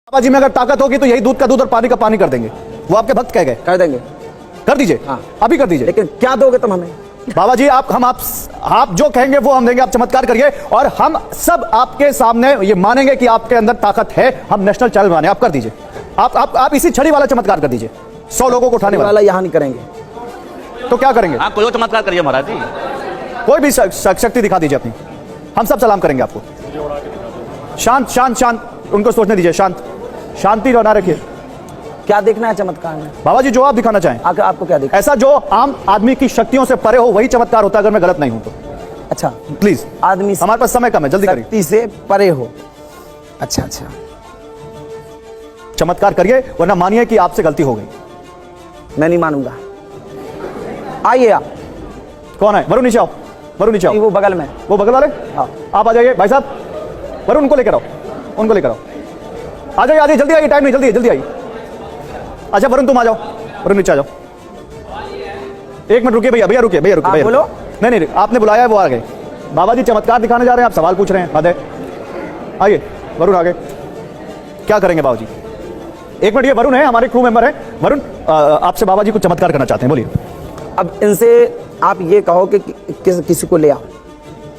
बाबा जी में अगर ताकत होगी तो यही दूध का दूध और पानी का पानी कर देंगे। वो आपके भक्त कह गए। कर देंगे। कर दीजिए। हाँ। अभी कर दीजिए। लेकिन क्या दोगे तुम हमें? बाबा जी आप जो कहेंगे वो हम देंगे। आप चमत्कार करिए और हम सब आपके सामने ये मानेंगे कि आपके अंदर ताकत है। हम नेशनल चैनल बनाने। आप कर दीजिए। आप इसी छड़ी वाला चमत्कार कर दीजिए। 100 लोगों को उठाने वाला। यहाँ नहीं करेंगे तो क्या करेंगे? आप कोई और चमत्कार करिए महाराज जी। कोई भी शक्ति दिखा दीजिए अपनी। हम सब सलाम करेंगे आपको। शांत शांत शांत, उनको सोचने दीजिए। शांत, शांति बना रखिए। क्या देखना है चमत्कार में? बाबा जी जो आप दिखाना चाहें। आपको क्या देखना? ऐसा जो आम आदमी की शक्तियों से परे हो वही चमत्कार होता है, अगर मैं गलत नहीं हूं तो। अच्छा प्लीज। आदमी हमारे पास समय कम है, जल्दी करिए। शक्ति से परे हो। अच्छा अच्छा, चमत्कार करिए वरना मानिए कि आपसे गलती हो गई। मैं नहीं मानूंगा। आइए आप। कौन है? वरुण नीचे आओ। वरुण नीचे आओ। वो बगल में। वो बगल वाले? हाँ। आप आ जाइए भाई साहब। वरुण उनको लेकर आओ। उनको लेकर आओ। आ जाइए, आ जाइए, जल्दी आइए। टाइम नहीं, जल्दी जल्दी आइए। अच्छा वरुण तुम आ जाओ। वरुण नीचे आ जाओ। एक मिनट रुकिए भैया। भैया रुकिए, भैया रुकिए। बोलो। नहीं, आपने बुलाया है, वो आ गए। बाबा जी चमत्कार दिखाने जा रहे हैं, आप सवाल पूछ रहे हैं। हद है। आइए वरुण आगे। क्या करेंगे बाबा जी? एक मिनट, ये वरुण है, हमारे क्रू मेंबर है। वरुण आपसे बाबा जी कुछ चमत्कार करना चाहते हैं, बोलिए। अब इनसे आप ये कहो कि किसी को ले आओ।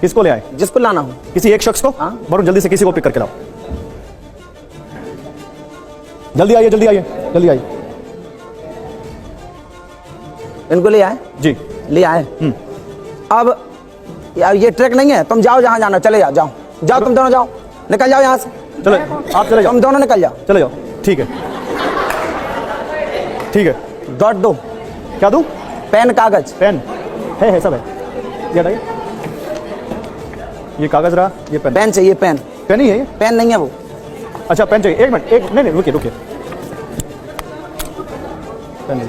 किसको ले आए? जिसको लाना हो। किसी एक शख्स को? हाँ। वरुण जल्दी से किसी को पिक करके लाओ। जल्दी आइए, जल्दी आइए, जल्दी आइए। इनको ले आए जी। ले आए। अब यार ये ट्रैक नहीं है। तुम जाओ जहां जाना, चले जाओ। जाओ जाओ, तुम दोनों जाओ, निकल जाओ यहां से। चलो आप चले जाओ। तुम दोनों निकल जाओ। चले जाओ। ठीक है, ठीक है। डॉट दो। क्या दूं? पेन कागज। पेन है सब है। ये हटाइए। ये कागज रहा, ये पेन। पेन चाहिए। पेन पेन ही है ये? पेन नहीं है वो। अच्छा पेन चाहिए। एक मिनट, एक नहीं रुकिए रुकिए। पेन नहीं।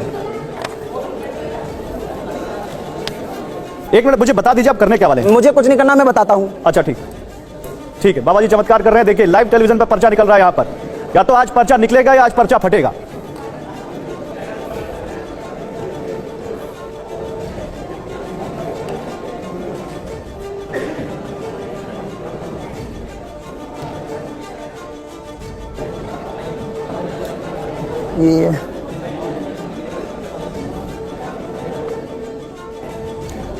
एक मिनट मुझे बता दीजिए आप करने क्या वाले हैं? मुझे कुछ नहीं करना, मैं बताता हूँ। अच्छा ठीक, ठीक है। बाबा जी चमत्कार कर रहे हैं। देखिए लाइव टेलीविजन पर पर्चा निकल रहा है यहाँ पर। या तो आज पर्चा निकलेगा या आज पर्चा फटेगा।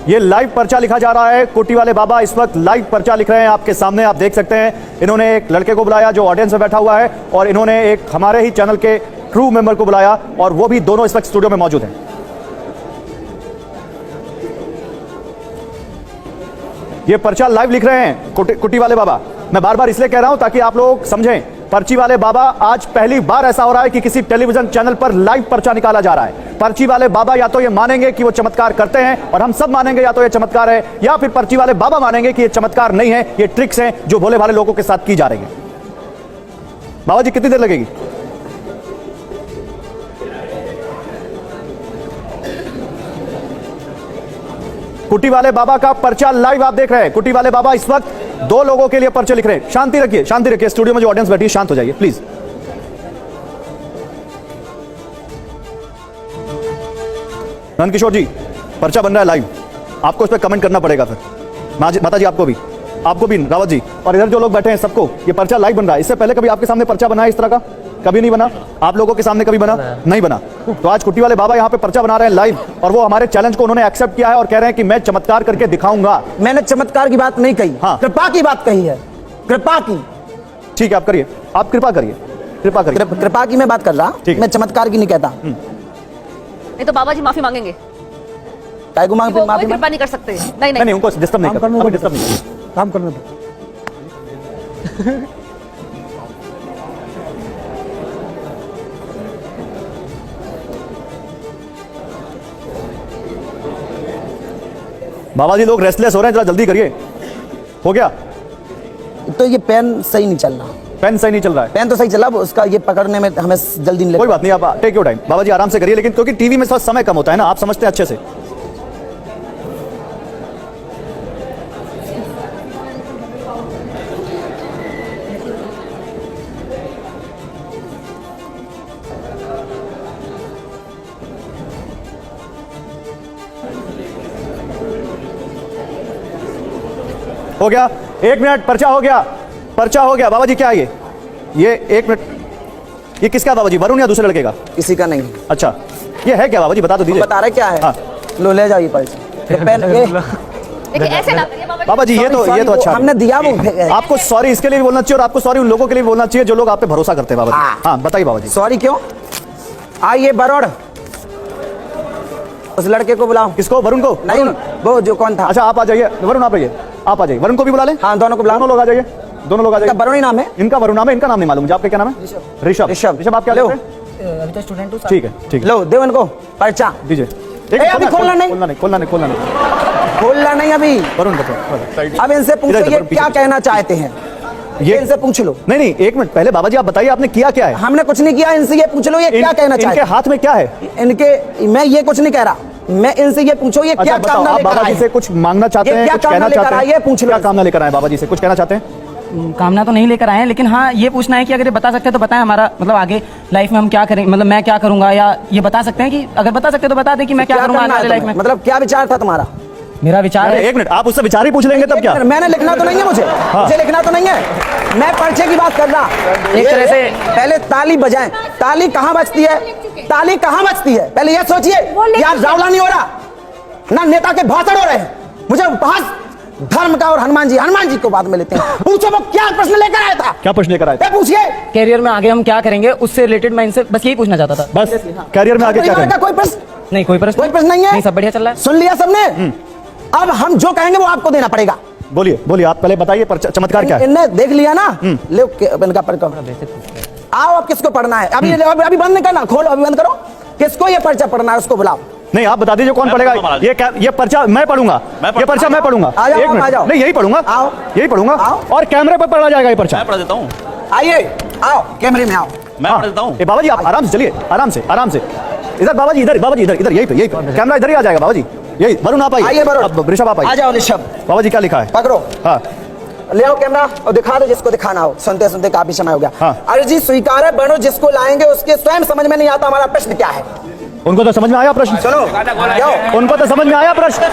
ये लाइव पर्चा लिखा जा रहा है। कोटी वाले बाबा इस वक्त लाइव पर्चा लिख रहे हैं आपके सामने, आप देख सकते हैं। इन्होंने एक लड़के को बुलाया जो ऑडियंस में बैठा हुआ है और इन्होंने एक हमारे ही चैनल के क्रू मेंबर को बुलाया और वो भी दोनों इस वक्त स्टूडियो में मौजूद हैं। ये पर्चा लाइव लिख रहे हैं कोटी वाले बाबा। मैं बार बार इसलिए कह रहा हूं ताकि आप लोग समझें। पर्ची वाले बाबा, आज पहली बार ऐसा हो रहा है कि किसी टेलीविजन चैनल पर लाइव पर्चा निकाला जा रहा है। पर्ची वाले बाबा या तो ये मानेंगे कि वो चमत्कार करते हैं और हम सब मानेंगे या तो ये चमत्कार है, या फिर पर्ची वाले बाबा मानेंगे कि ये चमत्कार नहीं है, ये ट्रिक्स हैं जो भोले भाले लोगों के साथ की जा रही है। बाबा जी कितनी देर लगेगी? कुटी वाले बाबा का पर्चा लाइव आप देख रहे हैं। कुटी वाले बाबा इस वक्त 2 लोगों के लिए पर्चे लिख रहे हैं। शांति रखिए, शांति रखिए। स्टूडियो में जो ऑडियंस बैठी है शांत हो जाइए प्लीज। नंद किशोर जी पर्चा बन रहा है लाइव, आपको इस पर कमेंट करना पड़ेगा। फिर माता जी आपको भी रावत जी और इधर जो लोग बैठे हैं सबको ये पर्चा लाइव बन रहा है। इससे पहले कभी आपके सामने पर्चा बना है इस तरह का? कभी नहीं बना। आप लोगों के सामने कभी बना? नहीं बना। तो आज कुटी वाले बाबा यहाँ पे पर्चा बना रहे हैं लाइव और वो हमारे चैलेंज को उन्होंने एक्सेप्ट किया है और कह रहे हैं कि मैं चमत्कार करके दिखाऊंगा। मैंने चमत्कार की बात नहीं कही। हाँ। कृपा की बात कही है। कृपा की। ठीक है, आप करिए, आप कृपा करिए, कृपा करिए। कृपा की मैं बात कर रहा, मैं चमत्कार की नहीं कहता। नहीं तो बाबा जी माफी मांगेंगे। काय को माफी? कृपा नहीं कर सकते। नहीं, उनको डिस्टर्ब नहीं करना, डिस्टर्ब नहीं काम करने दो। बाबा जी लोग रेस्टलेस हो रहे हैं, जरा जल्दी करिए। हो गया? तो ये पेन सही नहीं चल रहा। पेन सही नहीं चल रहा है? पेन तो सही चला, उसका ये पकड़ने में हमें जल्दी नहीं लगता। कोई बात नहीं, आप टेक योर टाइम। बाबा जी आराम से करिए, लेकिन क्योंकि टीवी में थोड़ा समय कम होता है ना, आप समझते हैं अच्छे से। हो गया? 1 मिनट, पर्चा हो गया, पर्चा हो गया। बाबा जी क्या ये 1 मिनट, ये किसका है बाबा जी, वरुण या दूसरे लड़के का? किसी का नहीं। अच्छा, ये है क्या बाबा जी, बता तो दीजिए। बता रहे क्या है? हाँ। लो ले जाओ ये पर्ची। देखिए ऐसे ना करिए बाबा जी, ये तो अच्छा है। हमने दिया वो। आपको सॉरी इसके लिए भी बोलना चाहिए और आपको सॉरी उन लोगों के लिए भी बोलना चाहिए जो लोग आप पे भरोसा करते हैं बाबा जी। हाँ बताइए बाबा जी। सॉरी क्यों? आइए बरोड़, उस लड़के को बुलाओ। किसको? वरुण को? नहीं, वो जो कौन था। अच्छा आप आ जाइए, वरुण आप आइए, आप आ जाइए, वरुण को भी बुला लें। हाँ दोनों को बुलाओ। दोनों लोग आ जाइए, दोनों लोग आ जाइए। वरुण ही नाम है इनका वरुण नाम है, इनका नाम नहीं मालूम मुझे। आपका क्या नाम है? ऋषभ। ऋषभ आप क्या लो। लेते हैं? अभी तो स्टूडेंट हूँ। ठीक है ठीक है, लो दे उनको पर्चा दीजिए। अभी खोलना नहीं, खोलना नहीं, खोलना नहीं, खोलना नहीं। खोलना नहीं अभी। वरुण बताओ। अब इनसे पूछो इधर, ये पीछे। क्या कहना चाहते हैं, ये इनसे पूछ लो। नहीं नहीं, एक मिनट पहले बाबा जी आप बताइए आपने किया क्या है? हमने कुछ नहीं किया, इनसे ये पूछ लो ये क्या कहना चाहते इनके हैं। हाथ में क्या है? इनके, मैं ये कुछ नहीं कह रहा, मैं इनसे ये पूछो ये क्या अच्छा बताओ, कामना आप लेकर बाबा जी आए से कुछ मांगना चाहते ये हैं, क्या कुछ कहना कामना लेकर चाहते आए, हैं? ये पूछ लो। क्या कामना लेकर आए बाबा जी से, कुछ कहना चाहते हैं? कामना तो नहीं लेकर आए हैं, लेकिन हाँ ये पूछना है कि अगर ये बता सकते हैं तो बताएं हमारा मतलब आगे लाइफ में हम क्या करें, मतलब मैं क्या करूंगा, या ये बता सकते हैं कि अगर बता सकते हैं तो बता दें कि मैं क्या करूंगा करना है आगे लाइफ तुम्हें? में। मतलब क्या विचार था तुम्हारा? मेरा विचार है, एक मिनट, आप उससे विचार ही पूछ लेंगे तब क्या? मैंने लिखना तो नहीं है मुझे, मुझे लिखना तो नहीं है, मैं पर्चे की बात कर रहा। एक तरह से पहले ताली बजाएं, ताली कहाँ बजती है, ताली कहाँ बजती है, पहले ये सोचिए। यार रावला नहीं हो रहा ना, नेता के भाषण हो रहे हैं, मुझे बहस धर्म का और हनुमान जी को बाद में लेते हैं। पूछो वो क्या प्रश्न लेकर आया था, क्या प्रश्न लेकर आए थे? पूछिए। कैरियर में आगे हम क्या करेंगे उससे रिलेटेड मैं इनसे बस यही पूछना चाहता था। बस कैरियर में आगे क्या परिवार का करें? कोई प्रश्न नहीं कोई प्रश्न नहीं है? नहीं, सब बढ़िया चल रहा है। सुन लिया सबने? अब हम जो कहेंगे वो आपको देना पड़ेगा। बोलिए बोलिए, आप पहले बताइए चमत्कार क्या है? इनने देख लिया ना, ले इनका पर्चा। आओ अब किसको पढ़ना है? अभी अभी बंद नहीं करना, खोलो अभी बंद करो। किसको ये पर्चा पढ़ना है उसको बुलाओ। नहीं आप बता दीजिए कौन पढ़ेगा ये पर्चा? मैं पढ़ूंगा, ये पर्चा मैं पढ़ूंगा। आ जाओ, एक मिनट, आ जाओ। नहीं यही पढ़ूंगा, आओ। यही पढ़ूंगा आओ। और कैमरे पर पढ़ा जाएगा ये पर्चा। मैं पढ़ देता हूँ, आइए आओ कैमरे में आओ। मैं पढ़ देता हूँ। बाबा जी आप आराम से चलिए, आराम से आराम से। इधर बाबा जी, इधर बाबा जी, इधर यही पे कैमरा इधर ही आ जाएगा बाबा जी। यही वरुण आप आइए, आइए वरुण। अब ऋषभ आप आ आइए। जाओ ऋषभ, बाबा जी क्या लिखा है? पकड़ो, हाँ ले आओ कैमरा और दिखा दो जिसको दिखाना हो। सुनते सुनते काफी समय हो गया। हाँ। अर्जी स्वीकार है, बनो जिसको लाएंगे उसके स्वयं समझ में नहीं आता हमारा प्रश्न क्या है। उनको तो समझ में आया प्रश्न, सुनो जाओ। उनको तो समझ में आया प्रश्न,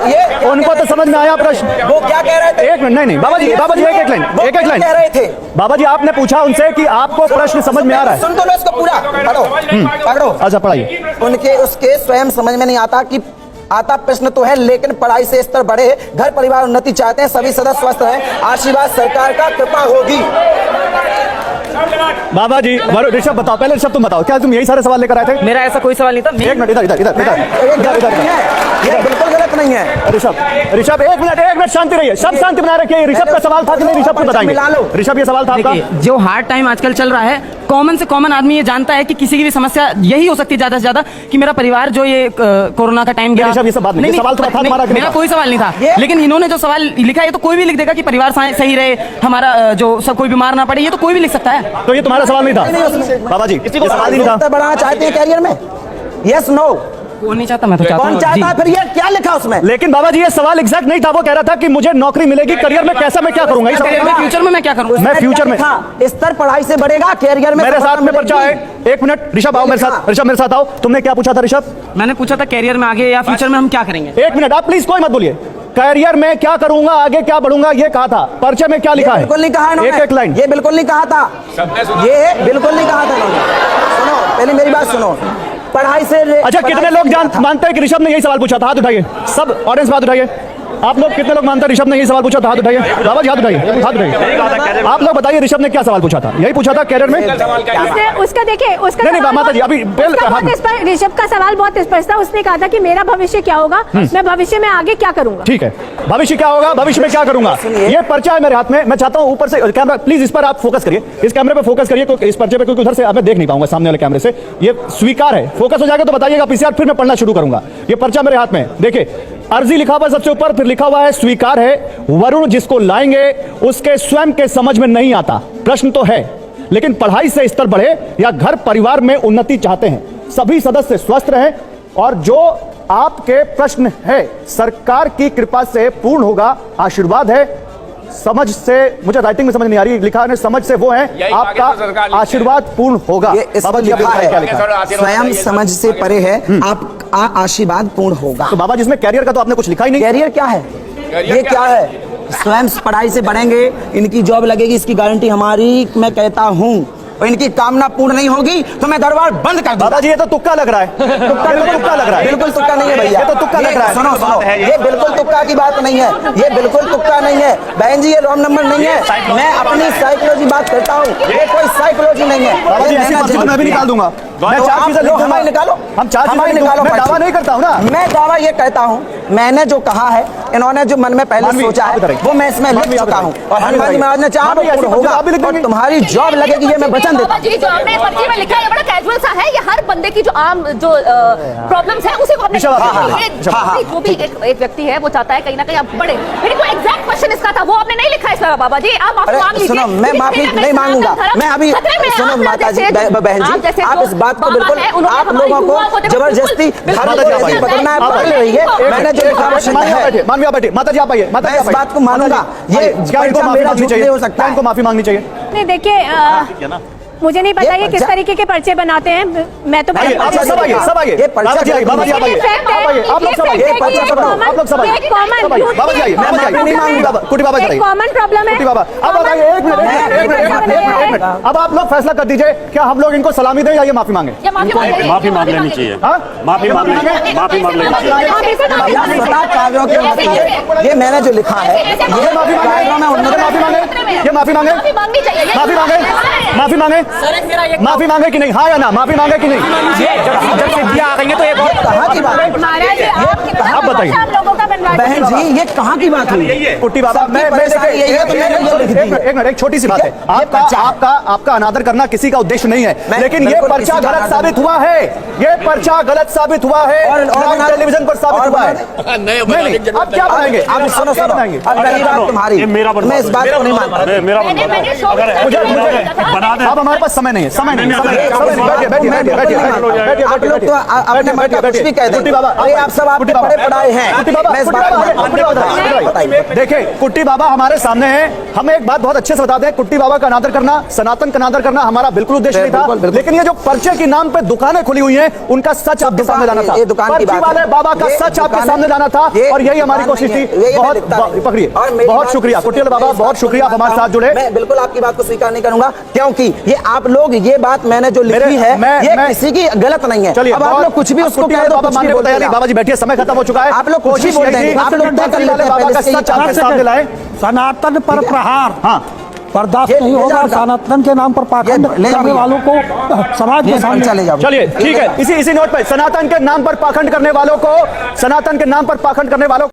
ये उनको तो समझ में आया प्रश्न। वो क्या कह रहे थे? एक मिनट, नहीं नहीं बाबा जी, बाबा जी एक एक लाइन, वो एक एक क्या लाइन। कह रहे थे? बाबा जी आपने पूछा उनसे कि आपको प्रश्न समझ में आ रहा है? सुन तो लो इसको पूरा, पढ़ो पढ़ो। अच्छा पढ़ाइए। उनके उसके स्वयं समझ में नहीं आता कि आता प्रश्न तो है, लेकिन पढ़ाई से स्तर बढ़े, घर परिवार उन्नति चाहते हैं, सभी सदस्य स्वस्थ रहें, आशीर्वाद सरकार का कृपा होगी। बाबा जी ऋषभ बताओ, पहले ऋषभ तुम बताओ, क्या तुम यही सारे सवाल लेकर आए थे? मेरा ऐसा कोई सवाल नहीं था। एक मिनट, इधर इधर इधर इधर इधर इधर नहीं है, ये बिल्कुल गलत नहीं है। ऋषभ एक मिनट शांति रहिए, सब शांति बनाए रखिए। ऋषभ का सवाल था कि नहीं, ऋषभ को बताएंगे। मिला लो। ऋषभ ये सवाल था आपका? देखिए जो हार्ड टाइम आजकल चल रहा है, कॉमन से कॉमन आदमी ये जानता है कि किसी की भी समस्या यही हो सकती है ज्यादा से ज्यादा कि मेरा परिवार जो ये कोरोना का टाइम गया। ऋषभ ये सब बात नहीं, ये सवाल तो था तुम्हारा कि मेरा कोई सवाल नहीं था, ये- लेकिन इन्होंने जो सवाल लिखा है ये तो कोई भी लिख देगा कि परिवार सही रहे, हमारा जो सब कोई बीमार ना पड़े, ये तो कोई भी लिख सकता है। तो ये तुम्हारा सवाल नहीं था बाबा जी, ये सवाल ही नहीं था। बढ़ाना चाहते हैं कैरियर में? Yes no? कौन नहीं चाहता? मैं तो चाहता कौन हूँ चाहता है? जी। फिर ये क्या लिखा उसमें? लेकिन बाबा जी ये सवाल एग्जैक्ट नहीं था, वो कह रहा था कि मुझे नौकरी मिलेगी, करियर में कैसा, मैं क्या करूंगा? ये करियर सवाल में फ्यूचर में मैं क्या करूँ? मैं फ्यूचर में स्तर पढ़ाई से बढ़ेगा, कैरियर में मेरे साथ में सफलता पर्चा है। मिलेगी। एक मिनट ऋषभ आओ मेरे साथ, ऋषभ मेरे साथ आओ। तुमने क्या पूछा था ऋषभ? मैंने पूछा था कैरियर में आगे या फ्यूचर में हम क्या करेंगे। एक मिनट, आप प्लीज कोई मत बोलिए। करियर में क्या करूंगा, आगे क्या बढ़ूंगा, ये कहा था। पर्चे में क्या लिखा है? बिल्कुल नहीं कहा इन्होंने। एक एक लाइन। ये बिल्कुल नहीं कहा था, ये बिल्कुल नहीं कहा था इन्होंने। सुनो पहले मेरी बात सुनो, पढ़ाई से अच्छा कितने लोग मानते हैं कि ऋषभ ने यही सवाल पूछा था? हाथ उठाइए, सब ऑडियंस हाथ उठाइए। आप लोग कितने लोग मानते हैं ऋषभ ने यही सवाल पूछा था? हाथ उठाइए बाबा जी, हाथ उठाइए, हाथ उठाइए। आप लोग बताइए ऋषभ ने क्या सवाल पूछा था? यही पूछा था कैरियर में? उसने उसका देखिए उसका नहीं सवाल माता जी, अभी उसका बहुत स्पष्ट- ऋषभ का सवाल बहुत स्पष्ट था। उसने कहा था कि मेरा भविष्य क्या होगा, मैं भविष्य में आगे क्या करूंगा। ठीक है, भविष्य क्या होगा, भविष्य में क्या करूंगा, ये पर्चा है मेरे हाथ में। मैं चाहता हूं ऊपर से कैमरा प्लीज इस पर आप फोकस करिए, इस कैमरे पे फोकस करिए, क्योंकि इस पर्चे पे क्योंकि उधर से मैं देख नहीं पाऊंगा सामने वाले कैमरे से। ये स्वीकार है, फोकस हो जाएगा तो बताइएगा पीसीआर, फिर मैं पढ़ना शुरू करूंगा। ये पर्चा मेरे हाथ में देखिए, अर्जी लिखा हुआ है सबसे ऊपर, फिर लिखा हुआ है स्वीकार है। वरुण जिसको लाएंगे उसके स्वयं के समझ में नहीं आता। प्रश्न तो है, लेकिन पढ़ाई से स्तर बढ़े या घर परिवार में उन्नति चाहते हैं, सभी सदस्य स्वस्थ रहें, और जो आपके प्रश्न है सरकार की कृपा से पूर्ण होगा, आशीर्वाद है। समझ से, मुझे राइटिंग में समझ नहीं आ रही, लिखा है समझ से वो है आपका आशीर्वाद पूर्ण होगा। ये इस बाबा पर जी लिखा क्या है, लिखा है? स्वयं समझ से परे है, आप आशीर्वाद पूर्ण होगा। तो बाबा जिसमें कैरियर का तो आपने कुछ लिखा ही नहीं। कैरियर क्या है? ये क्या है? स्वयं पढ़ाई से बढ़ेंगे, इनकी जॉब लगेगी, इसकी गारंटी हमारी, मैं कहता हूँ। और इनकी कामना पूर्ण नहीं होगी तो मैं दरबार बंद कर दूंगा। बाबा जी ये तो तुक्का लग रहा है, तुक्का लग रहा है, बिल्कुल तुक्का नहीं है भैया, ये तो तुक्का लग रहा है। सुनो सुनो, ये बिल्कुल तुक्का की बात नहीं है, ये बिल्कुल तुक्का नहीं है बहन जी, ये रॉन्ग नंबर नहीं है। मैं अपनी साइकोलॉजी बात करता हूँ, ये कोई साइकोलॉजी नहीं है। बाबा जी ऐसी पर्ची तो मैं भी निकाल दूंगा, मैं तो 4 आप चीजें लिख लोग दूंगा। हमारी निकालो, हम 4 चीजें हमारी लिख दूंगा। निकालो। मैं दावा पर्ची। नहीं करता हूँ ना, मैं दावा ये कहता हूँ, मैंने जो कहा है, इन्होंने जो मन में पहले मानवी, सोचा आप है बताइए। वो मैं इसमें लिख मानवी, आप चुका हूँ, बताइए। और हनुमान जी महाराज ने चाहा मानवी, तो ऐसी पूर्ण पर्ची होगा आप भी लिख और देंगे? तुम्हारी जॉब लगेगी, ये मैं वचन देता बाबा हूँ। जी जो आपने पर्ची में लिखा है ये बड़ा कैजुअल सा है, ये हर बंदे की जो आम जो प्रॉब्लम्स है उसी को आपने निशा, हाँ, जो भी एक व्यक्ति है वो चाहता है कहीं ना कहीं आप बढ़े। मेरे को एग्जैक्ट क्वेश्चन इसका था, वो आपने नहीं लिखा है इसमें। बाबा जी आप माफी अरे मांग लीजिए। सुनो, मैं माफी नहीं मांगूंगा, मैं अभी सुनो माता जी, बहन जी, आप इस बात को बिल्कुल, आप लोगों को जबरदस्ती धर्म को ऐसे पकड़ना है, पकड़ रही है। मैंने जो लिखा वो सत्य है, मानवी आप बैठिए, माता जी आप आइए, माता जी मैं आप इस आइए। बात को मानूंगा। ये क्या इनको पर्चा माफी मेरा मांगनी झूठ चाहिए? नहीं हो सकता क्या इनको माफी मांगनी चाहिए? नहीं देखिए मुझे नहीं पता ये किस तरीके के पर्चे बनाते हैं, मैं तो आइए, आप लोग सब आइए, सब आइए। ये पर्चा बाबा जी आइए, बाबा जी आप आइए, आप आइए, आप लोग सब आइए, ये पर्चा सब आइए, आप लोग सब आइए। बाबा जी आइए, बाबा जी आइए, कुटी बाबा चलाइए। कॉमन प्रॉब्लम है। कुटी बाबा अब बताइए, एक मिनट, अब आप लोग फैसला कर दीजिए, क्या हम लोग इनको सलामी दें या ये माफी मांगे? या माफी मांग लेनी चाहिए। हाँ? माफी मांग लेनी आप बता कागजों के मसले, ये मैंने जो लिखा है ये माफी मांगे, माफी मांगे, ये माफी मांगे, माफी मांगनी चाहिए। माफी मांगे, माफी मांगे, माफी मांगे कि नहीं? हाँ या ना, माफी मांगे कि नहीं? जब सिद्धियां आ गई हैं तो एक और कहाँ की बात है? महाराज आप बताइए। आप लोगों का बनवा बहन जी ये कहाँ की बात हुई? कुट्टी बाबा सबकी मैं परेशानी देखिए, यही है तो मैंने ये लिख दी है। एक मिनट, एक छोटी सी बात है, ये पर्चा है। आपका अनादर करना किसी का उद्देश्य नहीं है, मैं लेकिन ये बिल्कुल पर्चा किसी का गलत अनादर साबित हुआ है, ये पर्चा गलत साबित हुआ है, और लाइव टेलीविजन पर साबित हुआ है। नहीं, अब क्या बनाएंगे? आप सुनो क्या सुनो, बनाएंगे? अब रही बात तुम्हारी, ये मेरा बनवा मैं इस दो। बात को नहीं मानता। मेरा बनवा दो। मैंने शो मुझे बना दे। अब हमारे पास समय नहीं है, समय नहीं है, समय नहीं है, समय नहीं है। बैठिए, बैठिए, बैठिए, बैठिए, बैठिए, आप लोग तो अपने मन का कुछ भी कह कुट्टी दें। बाबा, अरे आप सब आपके पढ़े पढ़ाए हैं। कुट्टी बाबा, मैं इस कुट्टी बात को बाबा, नहीं कुट्टी बाबा, मानता। देखिए कुट्टी बाबा हमारे सामने है, हमें एक बात बहुत अच्छे से बता दें, कुट्टी बाबा का अनादर करना, सनातन का अनादर करना हमारा बिल्कुल उद्देश्य नहीं था, बिल्कुल, बिल्कुल। लेकिन ये जो पर्चे के नाम पे दुकानें खुली हुई हैं, उनका सच आपके सामने लाना था, ये दुकान की पर्ची बात वाले है। बाबा का ये सच आपके दुकान सामने है। लाना था, ये और यही हमारी दुकान कोशिश नहीं थी। है। यही मैं बहुत लिखता नहीं। पकड़िए, और मेरी बहुत बात शुक्रिया को कुट्टी बाबा, मैं बहुत शुक्रिया आप हमारे साथ जुड़े। मैं बिल्कुल आपकी बात को स्वीकार नहीं करूंगा, क्योंकि ये आप लोग, ये बात मैंने जो लिखी मेरे- है मैं- ये मैं- किसी की गलत नहीं है। चलिए अब आप लोग कुछ भी उसको कुट्टी कह दो, बाबा कुछ भी मानने को बोलते तैयार नहीं। जाओ। बाबा जी बैठिए, समय खत्म हो चुका है। आप लोग कुछ भी कोशिश बोलते यही हैं, थी, आप लोग तय कर कुट्टी लेते वाले हैं बाबा पहले का से ही। सच आपके सामने लाए। सनातन पर प्रहार हाँ, बर्दाश्त ये नहीं ले होगा। जाओ। सनातन के नाम पर पाखंड ये ले जाओ करने भैया। वालों को समाज ये के सामने चले जाओ। चलिए ठीक है, इसी नोट पे सनातन के नाम पर पाखंड करने वालों को, सनातन के नाम पर पाखंड करने वालों